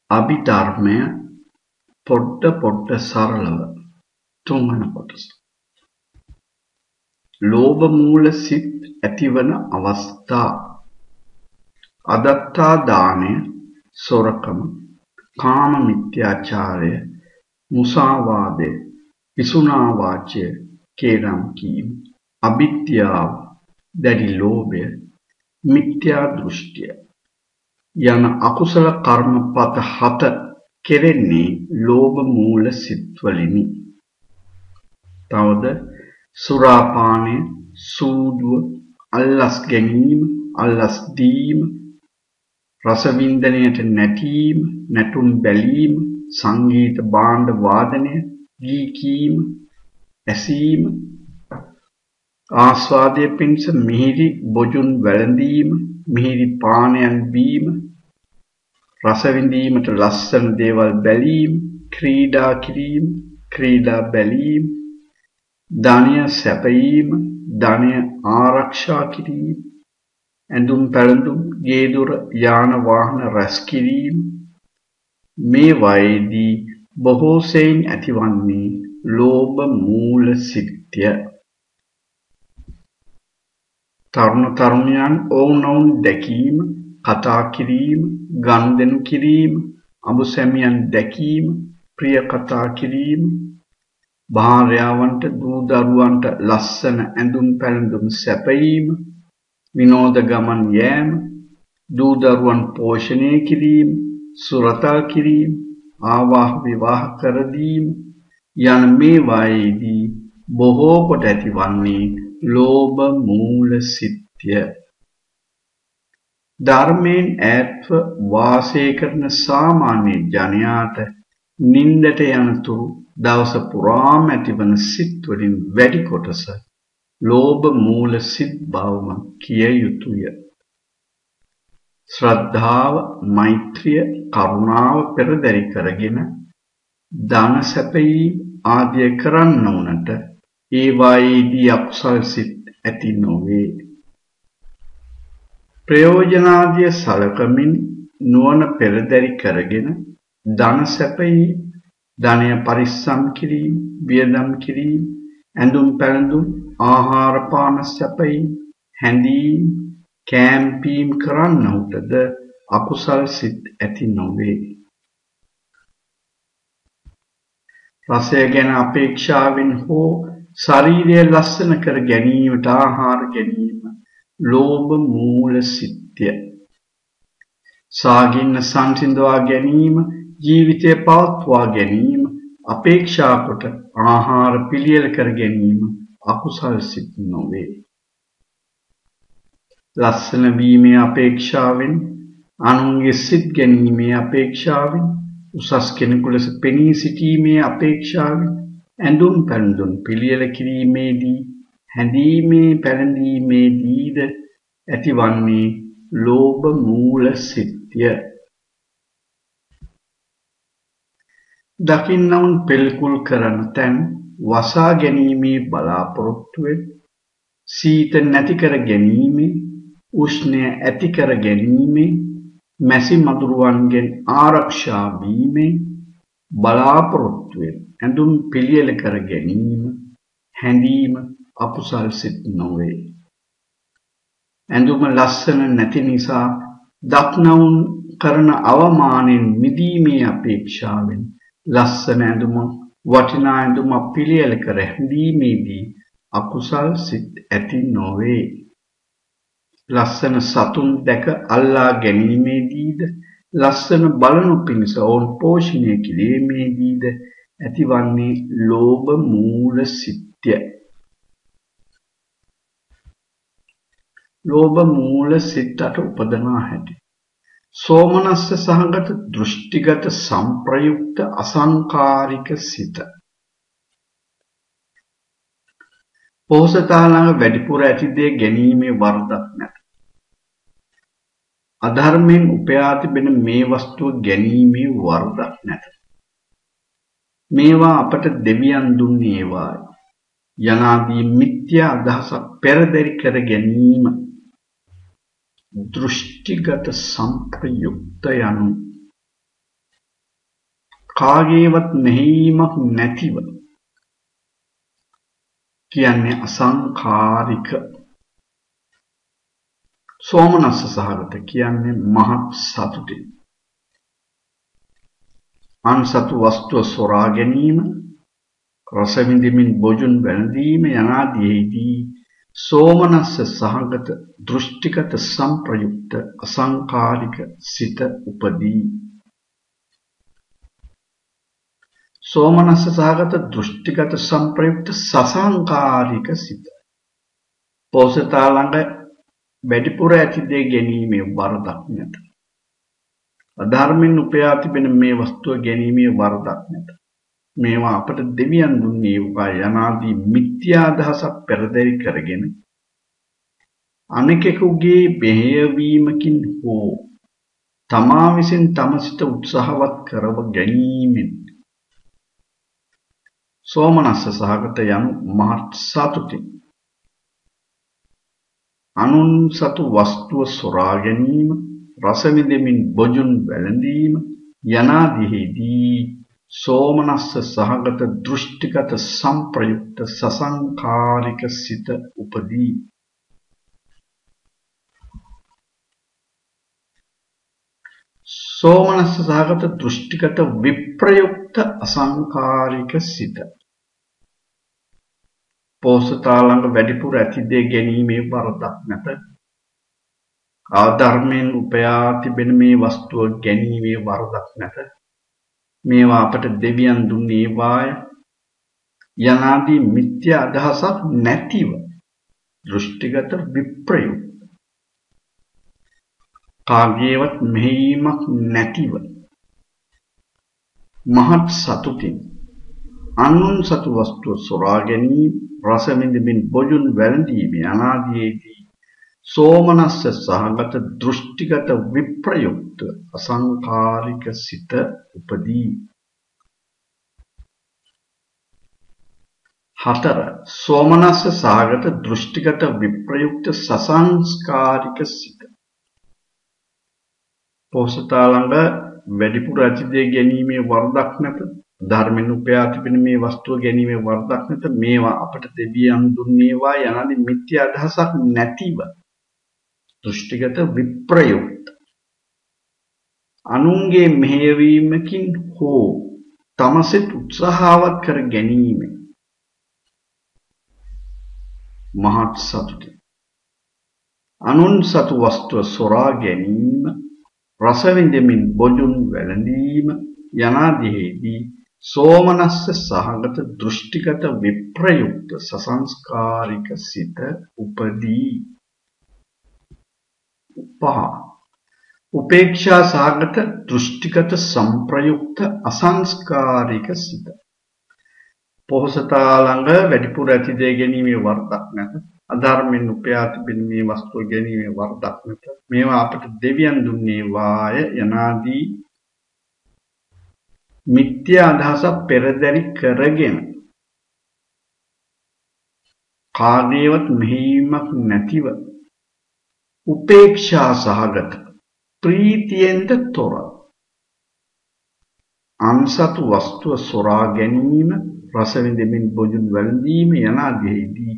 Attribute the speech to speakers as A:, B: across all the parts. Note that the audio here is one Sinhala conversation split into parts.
A: අභිධර්මය පොඩ්ඩ සරලව තුන්වන කොටස. ලෝභ මූල සිත් ඇතිවන අවස්ථා. අදත්තා දානය, සොරකම, කාම මිත්‍යාචාරය, මුසාවාදය, පිසුනා වාචය, කේලම් කීම, අවිද්‍යාව, දැඩි ලෝභය, මිත්‍යා දෘෂ්ටිය යන අකුසල කර්මපත 7 කෙරෙන්නේ ලෝභ මූල සිත්වලිනි. තවද සුරාපානය, සූදුව, අල්ලස් ගැනීම, අල්ලස් දීම, රසවින්දනයට නැටීම, නැටුම් බැලීම, සංගීත භාණ්ඩ වාදනය, ගී කීම, ඇසීම, ආස්වාදයේ පිණිස මිහිරි බොජුන් වැළඳීම, මිහිරි පානයන් බීම, රස විඳීමට ලස්සන දේවල් බැලීම, ක්‍රීඩා කිරීම, ක්‍රීඩා බැලීම, ධනය සැපයීම, ධනය ආරක්ෂා කිරීම, ඇඳුම් පැළඳුම්, ගේ දොර යාන වාහන රැස් කිරීම, මේවායේදී බොහෝ සෙයින් ඇතිවන්නේ ලෝභ මූල සිත්ය. තරුණ තරුණියන් ඔවුනොවුන් දැකීම, කතා කිරීම, ගනුදෙනු කිරීම, අඹුසැමියන් දැකීම, ප්‍රිය කතා කිරීම, භාර්යාවන්ට දූ දරුවන්ට ලස්සන ඇඳුම් පැළඳුම් සැපයීම, විනෝද ගමන් යෑම, දූ දරුවන් පෝෂණය කිරීම, සුරතල් කිරීම, ආවාහ විවාහ කර දීම යන මේවායේදී බොහෝ කොට ඇතිවන්නේ ලෝභ මූල සිත්ය. ධර්මයෙන් ඈත්ව වාසය කරන සාමාන්‍ය ජනයාට නින්දට යනතුරු දවස පුරාම ඇතිවන සිත් වලින් වැඩි කොටස ලෝභ මූල සිත් බවම කිය යුතුය. ශ්‍රද්ධාව, මෛත්‍රිය, කරුණාව පෙරදරි කරගෙන දාන සැපයීම ආදිය කරන්න උනට ඒවායේදී අකුසල් සිත් ඇති නොවේ. ප්‍රයෝජනාදිය සලකමින් නුවණ පෙරදරි කරගෙන ධන සැපයීම, ධනය පරිස්සම් කිරීම, වියදම් කිරීම, ඇඳුම් පැළඳුම්, ආහාර පාන සැපයීම, හැඳීම්, කෑම්පීම් කරන්නහුටද අකුසල් සිත් ඇති නොවේ. රසය ගැන අපේක්ෂාවෙන් හෝ ශරීරය ලස්සන කර ගැනීමට ආහාර ගැනීම ලෝභ මූල සිත්ය. සාගින්න සංසිඳවා ගැනීම, ජීවිතය පවත්වා ගැනීම අපේක්ෂා කොට ආහාර පිළියෙල කර ගැනීම අකුසල් සිත් නොවේ. ලස්සන වීමේ අපේක්ෂාවෙන්, අනුන්ගේ සිත් ගැනීමේ අපේක්ෂාවෙන්, උසස් කෙනෙකු ලෙස පෙනී සිටීමේ අපේක්ෂාවෙන්, ඇඳුම් පැළඳුම් පිළියෙල කිරීමේදී, හැඳීමේ පැළඳීමේදීද ඇතිවන්නේ ලෝභ මූල සිත්ය. දකින්නවුන් පෙළකුල් කරන තැන් වසා ගැනීමේ බලාපොරොත්තුවෙන්, සීත නැති කර ගැනීමේ, උෂ්ණය ඇති කර ගැනීමේ, මැසි මදුරුවන්ගෙන් ආරක්ෂා වීමේ බලාපොරොත්තුවෙන් ඇඳුම් පිළියෙල කර ගැනීම, හැඳීම අකුසල් සිත් නොවේ. ඇඳුම ලස්සන නැති නිසා දක්නවුන් කරන අවමානෙන් මිදීමේ අපේක්ෂාවෙන් ලස්සන ඇඳුම, වටිනා ඇඳුම පිළියෙල කර හැඳීමේදී අකුසල් සිත් ඇති නොවේ. ලස්සන සතුන් දැක අල්ලා ගැනීමේදීද, ලස්සන බලනු පිණිස ඔවුන් පෝෂණය කිරීමේදීද ඇතිවන්නේ ලෝභ මූල සිත්ය. ලෝභ මූල සිතට උපදනා හැටි. සෝමනස්ස සහගත දෘෂ්ටිගත සංප්‍රයුක්ත අසංකාරික සිත. පොහොසතා ළඟ වැඩිපුර ඇති දේ ගැනීමේ වරදක් නැත. අධර්මයෙන් උපයා තිබෙන මේ වස්තුව ගැනීමේ වරදක් නැත. මේවා අපට දෙවියන් දුන්නේ ඒවායි. යනාදී මිත්‍යා අදහසක් පෙරදරි කර ගැනීම දෘෂ්ටිගත සංප්‍රයුක්ත යනු කාගේවත් මෙහෙයීමක් නැතිව කියන්නේ අසංකාරික. සෝමනස්ස සහගත කියන්නේ මහත් සතුටින්. අන්සතු වස්තුව සොරා ගැනීම, රස විඳින්මින් බොජුන් වැළඳීම යනාදීෙහිදී සෝමනස්ස සහගත දෘෂ්ටිගත සංප්‍රයුක්ත අසංකාරික සිත උපදී. සෝමනස්ස සහගත දෘෂ්ටිගත සංප්‍රයුක්ත සසංකාරික සිත. පොසතා ළඟ වැඩිපුර ඇති දේ ගැනීමේ වරදක් නැත. අධර්මෙන් උපයා තිබෙන මේ වස්තුව ගැනීමේ වරදක් නැත. මේවා අපට දෙවියන් දුන්නේ වූ යනාදී මිත්‍යා අදහසක් පෙරදරි කරගෙන අනෙකෙකුගේ මෙහෙයවීමකින් හෝ තමා විසින් තම සිත උත්සාහවත් කරව ගැනීමෙන් සෝමනස්ස සහගත යනු මහත් සතුටින් අනුන් සතු වස්තුව සොරා ගැනීම, රස විඳින්මින් බොජුන් වැළඳීම යනාදීෙහිදී සෝමනස්ස සහගත දෘෂ්ටිගත සංප්‍රයුක්ත සසංකාරික සිත උපදී. සෝමනස්ස සහගත දෘෂ්ටිගත විප්‍රයුක්ත අසංකාරික සිත. පොසතා ළඟ වැඩිපුර ඇති දේ ගැනීමේ වරදක් නැත. ආධර්මයෙන් උපයා තිබෙන මේ වස්තුව ගැනීමේ වරදක් නැත. මේවා අපට දෙවියන් දුන්නේ වාය යනාදී මිත්‍යා අදහසක් නැතිව දෘෂ්ටිගත විප්‍රයුක්ත කාගේවත් මෙහෙයීමක් නැතිව මහත් සතුටින් අනුන් සතු වස්තුව සොරා ගැනීම, රස විඳින්මින් බොජුන් වැළඳීම යනාදීෙහිදී සෝමනස්ස සහගත දෘෂ්ටිගත විප්‍රයුක්ත අසංකාරික සිත උපදී. 4. සෝමනස්ස සහගත දෘෂ්ටිගත විප්‍රයුක්ත සසංස්කාරික සිත. පොසතා ළඟ වැඩිපුර ඇති දේ ගැනීමේ වරදක් නැත. ධර්මෙන් උපයා තිබෙන මේ වස්තුව ගැනීමේ වරදක් නැත. මේවා අපට දෙවියන් දුන්නේවා යනාදී මිත්‍යා අදහසක් නැතිව දෘෂ්ටිගත විප්‍රයුක්ත අනුන්ගේ මෙහෙයවීමකින් හෝ තමසෙත් උත්සාහවත් කර ගැනීම මහත් සතුටින් අනුන් සතු වස්තුව සොරා ගැනීම, රස විඳින්මින් බොජුන් වැළඳීම යනාදීෙහිදී සෝමනස්ස සහගත දෘෂ්ටිගත විප්‍රයුක්ත සසංස්කාරික සිත උපදී. 5. උපේක්ෂා සහගත දෘෂ්ටිගත සංප්‍රයුක්ත අසංස්කාරික සිත. පොහොසතා ළඟ වැඩිපුර ඇති දේ ගැනීමේ වරදක් නැත. අධර්මෙන් උපයා තිබෙන මේ වස්තුව ගැනීමේ වරදක් නැත. මේවා අපට දෙවියන් දුන්නේ වාය යනාදී මිත්‍යා අදහසක් පෙරදරි කරගෙන කාගේවත් මෙහෙයීමක් නැතිව උපේක්ෂා සහගත ප්‍රීතියෙන්ද තොර අන්සතු වස්තුව සොරා ගැනීම, රස විඳින්මින් බොජුන් වැළඳීම යනාදීෙහිදී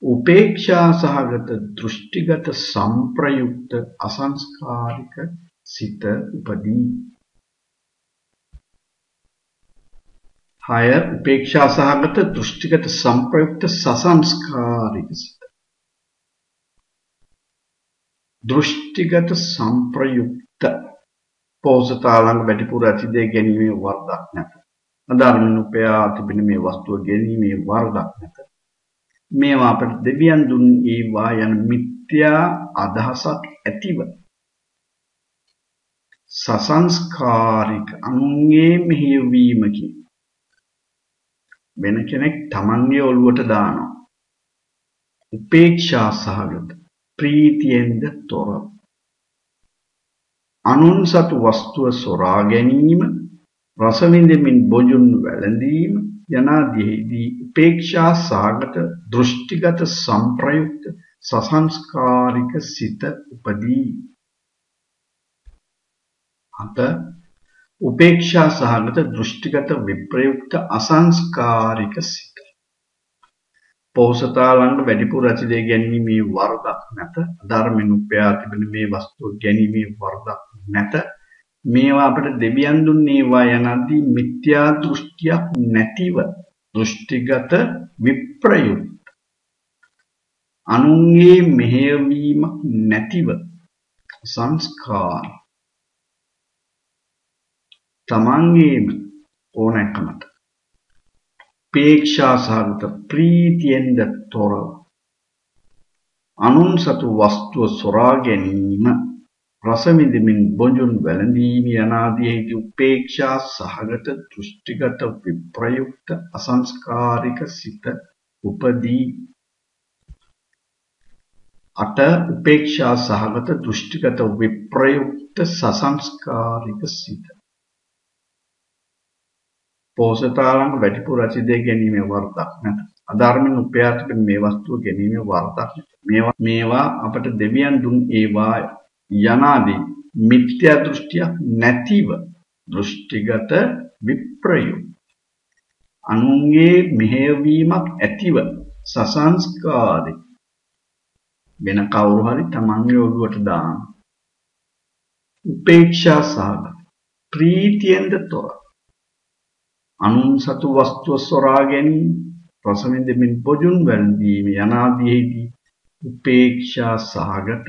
A: උපේක්ෂා සහගත දෘෂ්ටිගත සංප්‍රයුක්ත අසංස්කාරික සිත උපදී. 6. උපේක්ෂා සහගත දෘෂ්ටිගත සංප්‍රයුක්ත සසංස්කාරික සිත. දෘෂ්ටිගත සංප්‍රයුක්ත පොසතා ළඟ වැඩිපුර ඇති දේ ගැනීමේ වරදක් නැත. අධර්මෙන් උපයා තිබෙන මේ වස්තුව ගැනීමේ වරදක් නැත. මේවා අපට දෙවියන් දුන්නේ වා යන මිත්‍යා අදහසක් ඇතිව සසංස්කාරික අනුන්ගේ මෙහෙයවීමකින් වෙන කෙනෙක් තමන්ගේ ඔළුවට දානවා. උපේක්ෂා සහගත ප්‍රීතියෙන්ද තොර අනුන් සතු වස්තුව සොරා ගැනීම, රස විඳින්මින් බොජුන් වැළඳීම යනාදීෙහිදී උපේක්ෂා සහගත දෘෂ්ටිගත සංප්‍රයුක්ත සසංස්කාරික සිත උපදී. 7. උපේක්ෂා සහගත දෘෂ්ටිගත විප්‍රයුක්ත අසංස්කාරික සිත. පොහොසතාලන්ට වැඩිපුර රැසිදේ ගැනීමේ වරදක් නැත. ධර්මෙන් උපයා තිබෙන මේ වස්තුව ගැනීමේ වරදක් නැත. මේවා අපට දෙවියන් දුන්නේ ඒවා යනදී මිත්‍යා දෘෂ්ටියක් නැතිව දෘෂ්ටිගත විප්‍රයුක්ත අනුන්ගේ මෙහෙයවීමක් නැතිව සංස්කාර තමන්ගේම ඕනෑකමට උපේක්ෂා සහගත ප්‍රීතියෙන්ද තොරව අනුන් සතු වස්තුව සොරා ගැනීම රස විඳින්මින් බොජුන් වැළඳීම යනාදීෙහි උපේක්ෂා සහගත දෘෂ්ටිගත විප්‍රයුක්ත අසංස්කාරික සිත උපදී. අට උපේක්ෂා සහගත දෘෂ්ටිගත විප්‍රයුක්ත සසංස්කාරික සිත. පොහොසතාලන්ට වැඩිපුර රැසිදේ ගැනීමේ වරදක් නැත. අධර්මෙන් උපයා තිබෙන මේ වස්තුව ගැනීමේ වරදක් නැත. මේවා අපට දෙවියන් දුන් ඒවා යනාදී මිත්‍යා දෘෂ්ටියක් නැතිව දෘෂ්ටිගත විප්‍රයුක්ත අනුන්ගේ මෙහෙයවීමක් ඇතිව සසංස්කාරික වෙන කවුරු හරි තමන්ගේ ඔළුවට දාන උපේක්ෂා සහගත ප්‍රීතියෙන්ද තොර අනුන් සතු වස්තුව සොරා ගැනීම රස විඳින්මින් බොජුන් වැළඳීම යනාදීෙහිදී උපේක්ෂා සහගත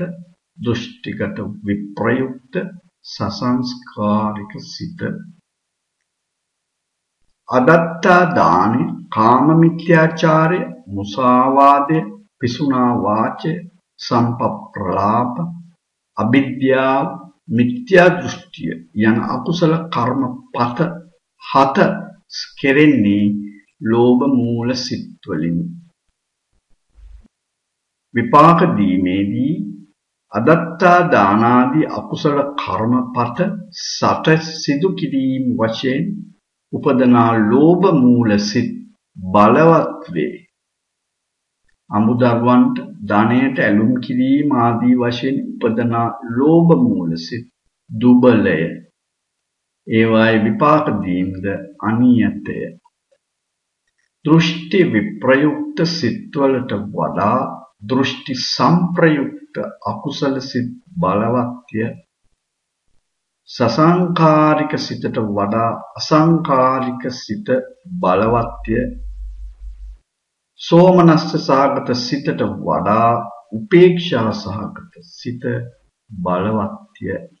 A: දෘෂ්ටිගත විප්‍රයුක්ත සසංස්කාරික සිත. අදත්තා දානය, කාම මිත්‍යාචාරය, මුසාවාදය, පිසුනා වාචය, සම්පප්‍රලාප, අවිද්‍යාව, මිත්‍යා දෘෂ්ටිය යන අකුසල කර්ම පත 7 කෙරෙන්නේ ලෝභ මූල සිත් වලින්. විපාක දීමේදී අදත්තා දානාදී අකුසල කර්මපත 7 සිදු කිරීම වශයෙන් උපදනා ලෝභ මූල සිත් බලවත් වේ. අමුදරුවන්ට ධනයට ඇලුම් කිරීම ආදී වශයෙන් උපදනා ලෝභ මූල සිත් දුබලය. ඒවායේ විපාක දීමද අනියතය. දෘෂ්ටි විප්‍රයුක්ත සිත්වලට වඩා දෘෂ්ටි සංප්‍රයුක්ත අකුසල සිත් බලවත්ය. සසංකාරික සිතට වඩා අසංකාරික සිත බලවත්ය. සෝමනස්ස සහගත සිතට වඩා උපේක්ෂා සහගත සිත බලවත්ය.